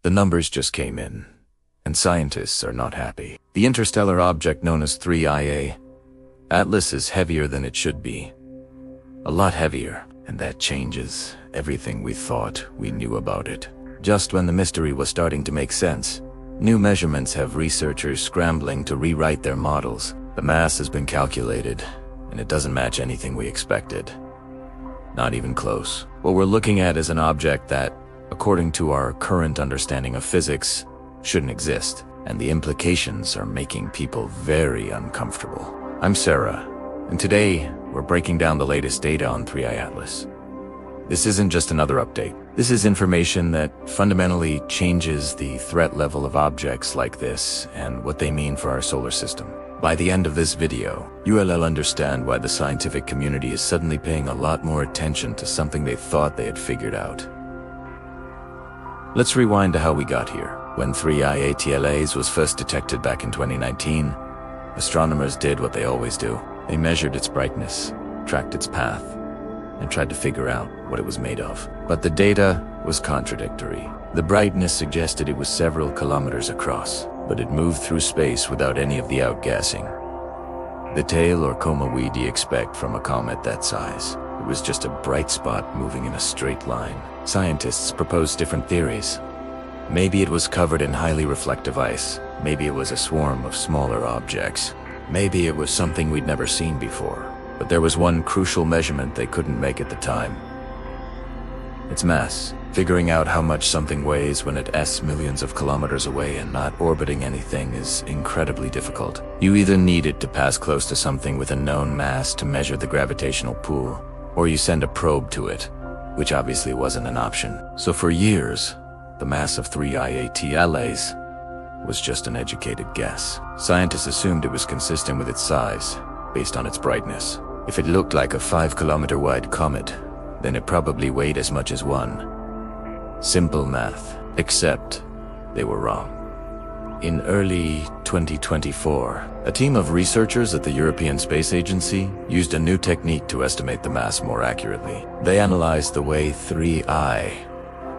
The numbers just came in, and scientists are not happy. The interstellar object known as 3IA Atlas is heavier than it should be. A lot heavier, and that changes everything we thought we knew about it. Just when the mystery was starting to make sense, new measurements have researchers scrambling to rewrite their models. The mass has been calculated, and it doesn't match anything we expected. Not even close. What we're looking at is an object that, according to our current understanding of physics, shouldn't exist, and the implications are making people very uncomfortable. I'm Sarah, and today we're breaking down the latest data on 3I Atlas. This isn't just another update. This is information that fundamentally changes the threat level of objects like this and what they mean for our solar system. By the end of this video, you will understand why the scientific community is suddenly paying a lot more attention to something they thought they had figured out. Let's rewind to how we got here. When 3I ATLAs was first detected back in 2019, astronomers did what they always do. They measured its brightness, tracked its path, and tried to figure out what it was made of. But the data was contradictory. The brightness suggested it was several kilometers across, but it moved through space without any of the outgassing. The tail or coma we'd expect from a comet that size. It was just a bright spot moving in a straight line. Scientists proposed different theories. Maybe it was covered in highly reflective ice. Maybe it was a swarm of smaller objects. Maybe it was something we'd never seen before. But there was one crucial measurement they couldn't make at the time. Its mass. Figuring out how much something weighs when it's millions of kilometers away and not orbiting anything is incredibly difficult. You either need it to pass close to something with a known mass to measure the gravitational pull, or you send a probe to it, which obviously wasn't an option. So for years, the mass of 3I ATLAs was just an educated guess. Scientists assumed it was consistent with its size, based on its brightness. If it looked like a 5-kilometer wide comet, then it probably weighed as much as one. Simple math, except they were wrong. In early 2024, a team of researchers at the European Space Agency used a new technique to estimate the mass more accurately. They analyzed the way 3I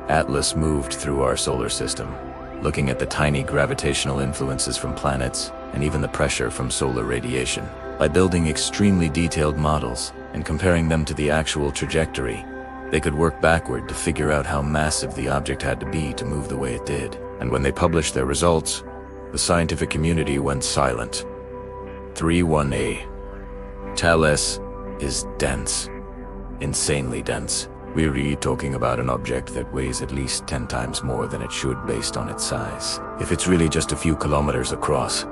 Atlas moved through our solar system, looking at the tiny gravitational influences from planets and even the pressure from solar radiation. By building extremely detailed models and comparing them to the actual trajectory, they could work backward to figure out how massive the object had to be to move the way it did. And when they published their results, the scientific community went silent. 3IA Atlas is dense. Insanely dense. We're talking about an object that weighs at least 10 times more than it should based on its size. If it's really just a few kilometers across,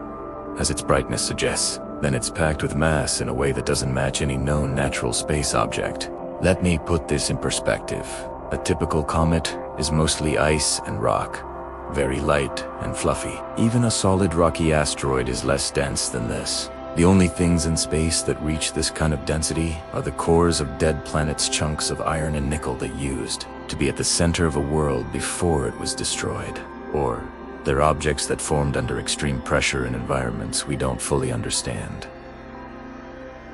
as its brightness suggests, then it's packed with mass in a way that doesn't match any known natural space object. Let me put this in perspective. A typical comet is mostly ice and rock, very light and fluffy. Even a solid rocky asteroid is less dense than this. The only things in space that reach this kind of density are the cores of dead planets' chunks of iron and nickel that used to be at the center of a world before it was destroyed. Or they're objects that formed under extreme pressure in environments we don't fully understand.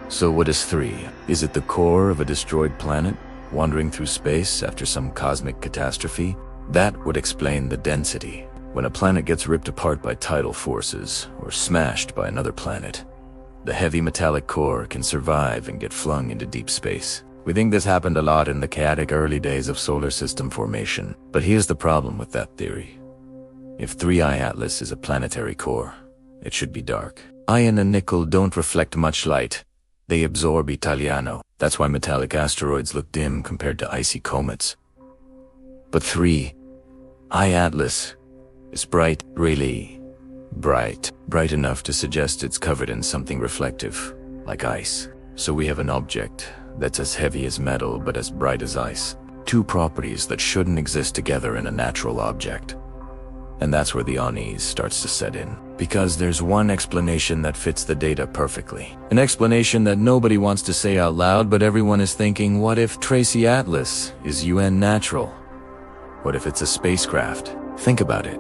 So what is 3? Is it the core of a destroyed planet, wandering through space after some cosmic catastrophe? That would explain the density. When a planet gets ripped apart by tidal forces, or smashed by another planet, the heavy metallic core can survive and get flung into deep space. We think this happened a lot in the chaotic early days of solar system formation. But here's the problem with that theory. If 3I Atlas is a planetary core, it should be dark. Iron and nickel don't reflect much light. They absorb Italiano. That's why metallic asteroids look dim compared to icy comets. But 3I Atlas is bright, really bright. Bright enough to suggest it's covered in something reflective, like ice. So we have an object that's as heavy as metal but as bright as ice. Two properties that shouldn't exist together in a natural object. And that's where the unease starts to set in. Because there's one explanation that fits the data perfectly. An explanation that nobody wants to say out loud, but everyone is thinking, what if 3I Atlas is UN natural? What if it's a spacecraft? Think about it.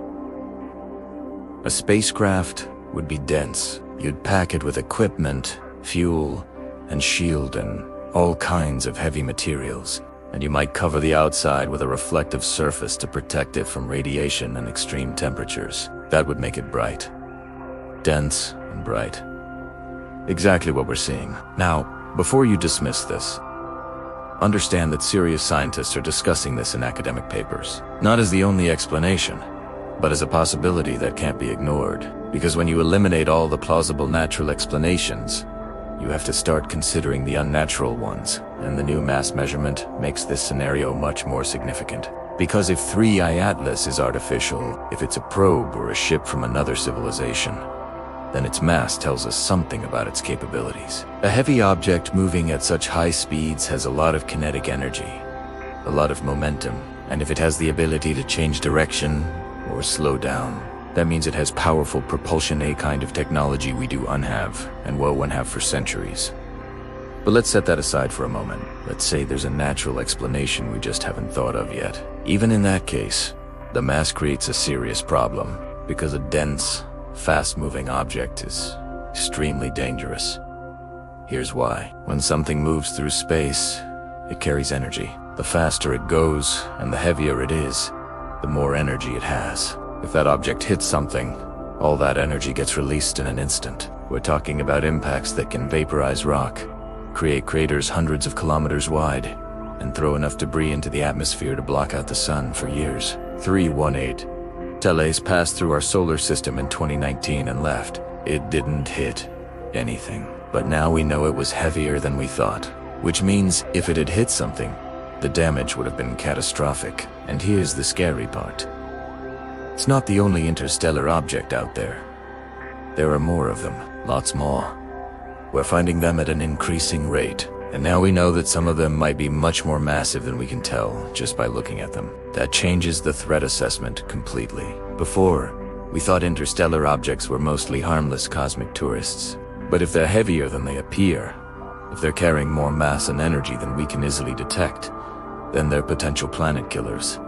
A spacecraft would be dense. You'd pack it with equipment, fuel, and shield and all kinds of heavy materials. and you might cover the outside with a reflective surface to protect it from radiation and extreme temperatures. That would make it bright. Dense and bright. Exactly what we're seeing. Now, before you dismiss this, understand that serious scientists are discussing this in academic papers. Not as the only explanation, but as a possibility that can't be ignored. Because when you eliminate all the plausible natural explanations, you have to start considering the unnatural ones, and the new mass measurement makes this scenario much more significant. Because if 3I Atlas is artificial, if it's a probe or a ship from another civilization, then its mass tells us something about its capabilities. A heavy object moving at such high speeds has a lot of kinetic energy, a lot of momentum, and if it has the ability to change direction or slow down, that means it has powerful propulsion, a kind of technology we do unhave and won't have for centuries. But let's set that aside for a moment. Let's say there's a natural explanation we just haven't thought of yet. Even in that case, the mass creates a serious problem, because a dense, fast-moving object is extremely dangerous. Here's why. When something moves through space, it carries energy. The faster it goes, and the heavier it is, the more energy it has. If that object hits something, all that energy gets released in an instant. We're talking about impacts that can vaporize rock, create craters hundreds of kilometers wide, and throw enough debris into the atmosphere to block out the sun for years. 318. Teles passed through our solar system in 2019 and left. It didn't hit anything. But now we know it was heavier than we thought, which means if it had hit something, the damage would have been catastrophic. And here's the scary part. It's not the only interstellar object out there. There are more of them, lots more. We're finding them at an increasing rate, and now we know that some of them might be much more massive than we can tell just by looking at them. That changes the threat assessment completely. Before, we thought interstellar objects were mostly harmless cosmic tourists. But if they're heavier than they appear, if they're carrying more mass and energy than we can easily detect, then they're potential planet killers.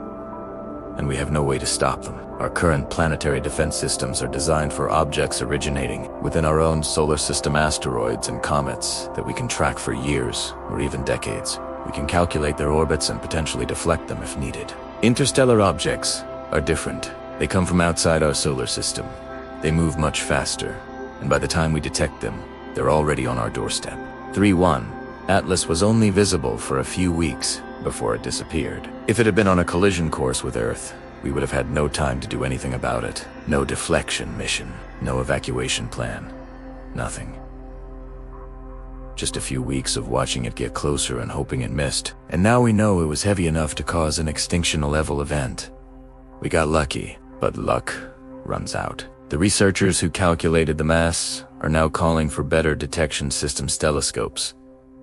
And we have no way to stop them. Our current planetary defense systems are designed for objects originating within our own solar system, asteroids and comets that we can track for years or even decades. We can calculate their orbits and potentially deflect them if needed. Interstellar objects are different. They come from outside our solar system. They move much faster, and by the time we detect them, they're already on our doorstep. 3-1. Atlas was only visible for a few weeks before it disappeared. If it had been on a collision course with Earth, we would have had no time to do anything about it. No deflection mission, no evacuation plan, nothing. Just a few weeks of watching it get closer and hoping it missed. And now we know it was heavy enough to cause an extinction-level event. We got lucky, but luck runs out. The researchers who calculated the mass are now calling for better detection systems, telescopes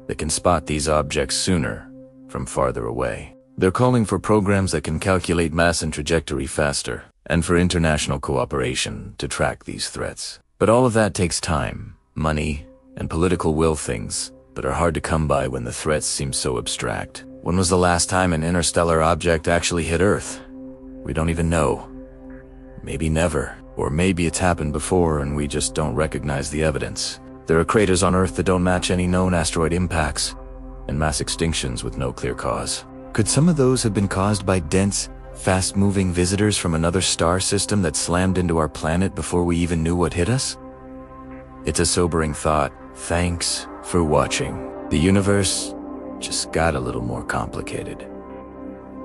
that can spot these objects sooner from farther away. They're calling for programs that can calculate mass and trajectory faster, and for international cooperation to track these threats. But all of that takes time, money, and political will, things that are hard to come by when the threats seem so abstract. When was the last time an interstellar object actually hit Earth? We don't even know. Maybe never. Or maybe it's happened before and we just don't recognize the evidence. There are craters on Earth that don't match any known asteroid impacts, and mass extinctions with no clear cause. Could some of those have been caused by dense, fast-moving visitors from another star system that slammed into our planet before we even knew what hit us? It's a sobering thought. Thanks for watching. The universe just got a little more complicated.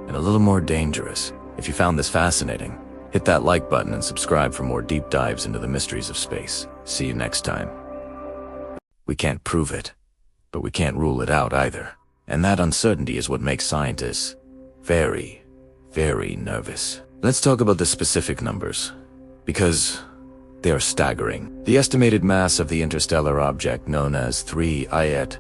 And a little more dangerous. If you found this fascinating, hit that like button and subscribe for more deep dives into the mysteries of space. See you next time. We can't prove it, but we can't rule it out either. And that uncertainty is what makes scientists very, very nervous. Let's talk about the specific numbers, because they are staggering. The estimated mass of the interstellar object known as 3I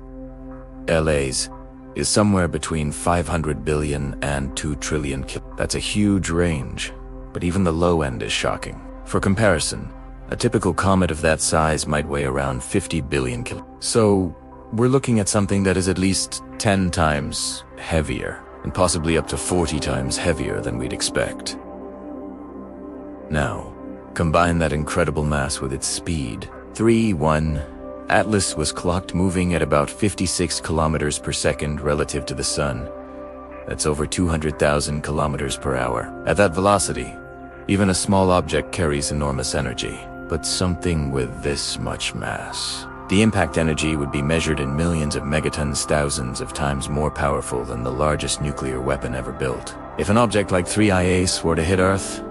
Atlas is somewhere between 500 billion and 2 trillion kilos. That's a huge range, but even the low end is shocking. For comparison, a typical comet of that size might weigh around 50 billion kilos. So we're looking at something that is at least 10 times heavier, and possibly up to 40 times heavier than we'd expect. Now, combine that incredible mass with its speed. 3-1, Atlas was clocked moving at about 56 kilometers per second relative to the sun, That's over 200,000 kilometers per hour. At that velocity, even a small object carries enormous energy. But something with this much mass. The impact energy would be measured in millions of megatons, thousands of times more powerful than the largest nuclear weapon ever built. If an object like 3I were to hit Earth,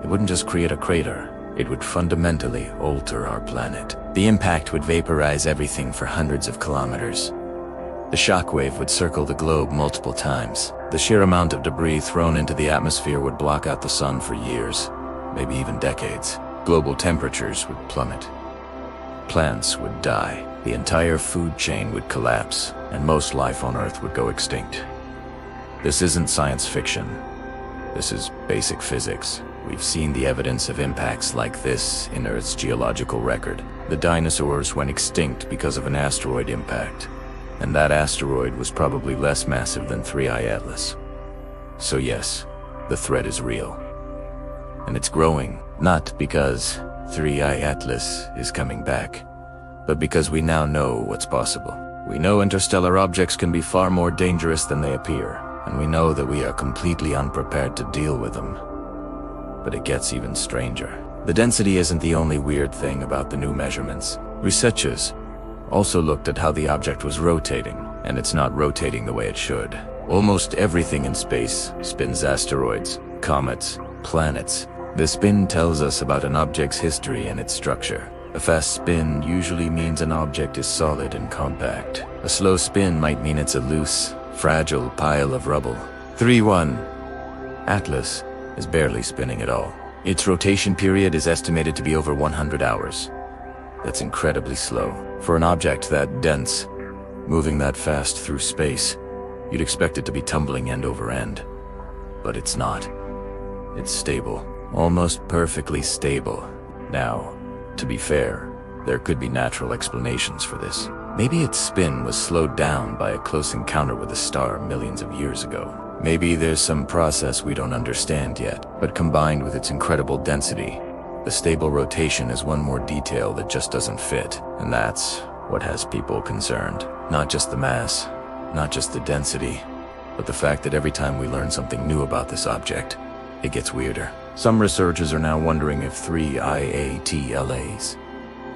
it wouldn't just create a crater. It would fundamentally alter our planet. The impact would vaporize everything for hundreds of kilometers. The shockwave would circle the globe multiple times. The sheer amount of debris thrown into the atmosphere would block out the sun for years, maybe even decades. Global temperatures would plummet. Plants would die. The entire food chain would collapse, and most life on Earth would go extinct. This isn't science fiction. This is basic physics. We've seen the evidence of impacts like this in Earth's geological record. The dinosaurs went extinct because of an asteroid impact, and that asteroid was probably less massive than 3I Atlas. So yes, the threat is real. And it's growing, not because 3I Atlas is coming back, but because we now know what's possible. We know interstellar objects can be far more dangerous than they appear, and we know that we are completely unprepared to deal with them. But it gets even stranger. The density isn't the only weird thing about the new measurements. Researchers also looked at how the object was rotating, and it's not rotating the way it should. Almost everything in space spins: asteroids, comets, planets. The spin tells us about an object's history and its structure. A fast spin usually means an object is solid and compact. A slow spin might mean it's a loose, fragile pile of rubble. 3-1. Atlas is barely spinning at all. Its rotation period is estimated to be over 100 hours. That's incredibly slow. For an object that dense, moving that fast through space, you'd expect it to be tumbling end over end. But it's not. It's stable. Almost perfectly stable. Now, to be fair, there could be natural explanations for this. Maybe its spin was slowed down by a close encounter with a star millions of years ago. Maybe there's some process we don't understand yet, but combined with its incredible density, the stable rotation is one more detail that just doesn't fit, and that's what has people concerned. Not just the mass, not just the density, but the fact that every time we learn something new about this object, it gets weirder. Some researchers are now wondering if 3IATLAs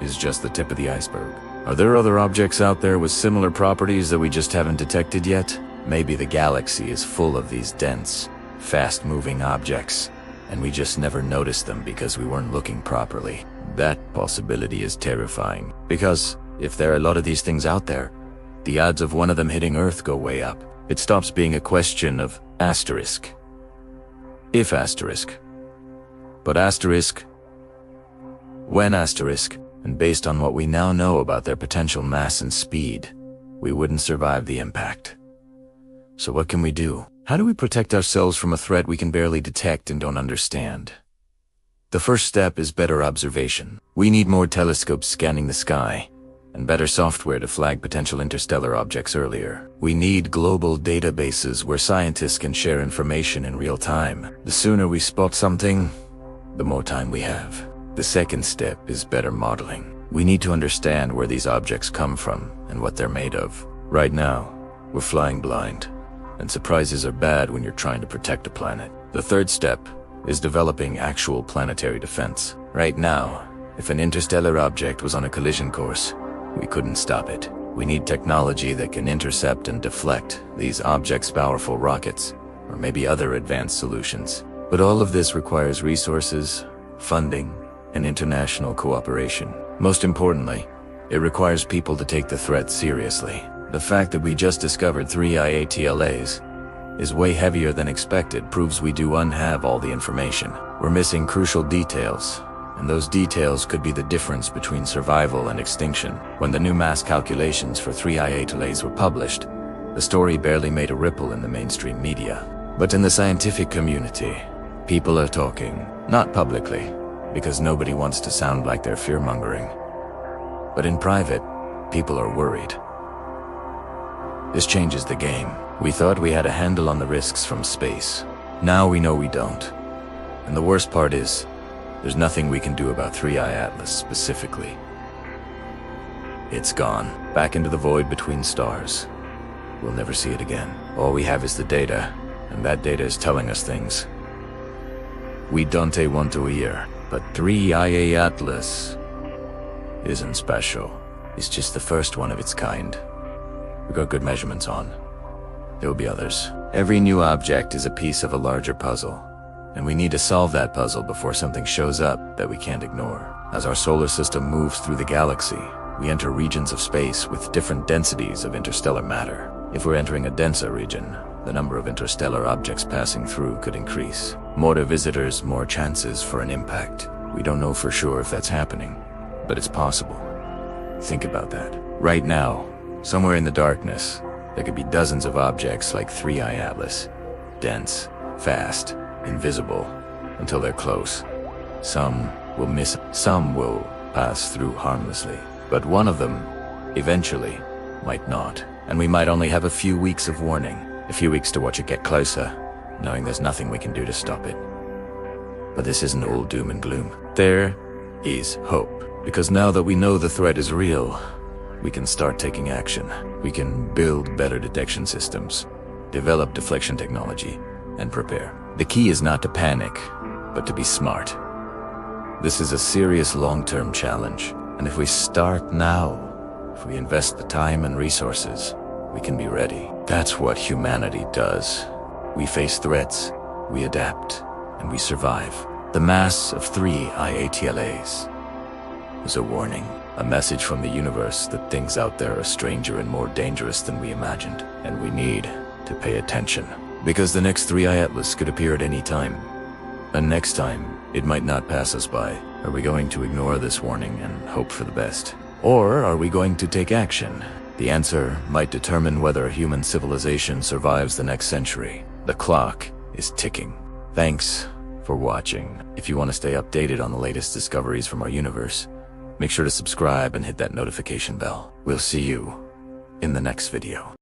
is just the tip of the iceberg. Are there other objects out there with similar properties that we just haven't detected yet? Maybe the galaxy is full of these dense, fast-moving objects, and we just never noticed them because we weren't looking properly. That possibility is terrifying, because if there are a lot of these things out there, the odds of one of them hitting Earth go way up. It stops being a question of asterisk. If asterisk. But asterisk. When asterisk. And based on what we now know about their potential mass and speed, we wouldn't survive the impact. So what can we do? How do we protect ourselves from a threat we can barely detect and don't understand? The first step is better observation. We need more telescopes scanning the sky, and better software to flag potential interstellar objects earlier. We need global databases where scientists can share information in real time. The sooner we spot something, the more time we have. The second step is better modeling. We need to understand where these objects come from and what they're made of. Right now, we're flying blind, and surprises are bad when you're trying to protect a planet. The third step is developing actual planetary defense. Right now, if an interstellar object was on a collision course, we couldn't stop it. We need technology that can intercept and deflect these objects' powerful rockets, or maybe other advanced solutions. But all of this requires resources, funding, and international cooperation. Most importantly, it requires people to take the threat seriously. The fact that we just discovered 3IATLAs is way heavier than expected proves we do have all the information. We're missing crucial details, and those details could be the difference between survival and extinction. When the new mass calculations for 3IATLAs were published, the story barely made a ripple in the mainstream media. But in the scientific community, people are talking, not publicly, because nobody wants to sound like they're fear-mongering. But in private, people are worried. This changes the game. We thought we had a handle on the risks from space. Now we know we don't. And the worst part is, there's nothing we can do about 3I Atlas specifically. It's gone, back into the void between stars. We'll never see it again. All we have is the data, and that data is telling us things we don't want to hear. But 3IA Atlas isn't special. It's just the first one of its kind. We got good measurements on. There will be others. Every new object is a piece of a larger puzzle, and we need to solve that puzzle before something shows up that we can't ignore. As our solar system moves through the galaxy, we enter regions of space with different densities of interstellar matter. If we're entering a denser region, the number of interstellar objects passing through could increase. More visitors, more chances for an impact. We don't know for sure if that's happening, but it's possible. Think about that. Right now, somewhere in the darkness, there could be dozens of objects like 3I Atlas. Dense, fast, invisible, until they're close. Some will miss, some will pass through harmlessly. But one of them, eventually, might not. And we might only have a few weeks of warning. A few weeks to watch it get closer, knowing there's nothing we can do to stop it. But this isn't all doom and gloom. There is hope. Because now that we know the threat is real, we can start taking action. We can build better detection systems, develop deflection technology, and prepare. The key is not to panic, but to be smart. This is a serious long-term challenge, and if we start now, if we invest the time and resources, we can be ready. That's what humanity does. We face threats, we adapt, and we survive. The mass of 3 IATLAs was a warning, a message from the universe that things out there are stranger and more dangerous than we imagined, and we need to pay attention. Because the next 3I Atlas could appear at any time, and next time, it might not pass us by. Are we going to ignore this warning and hope for the best? Or are we going to take action? The answer might determine whether human civilization survives the next century. The clock is ticking. Thanks for watching. If you want to stay updated on the latest discoveries from our universe, make sure to subscribe and hit that notification bell. We'll see you in the next video.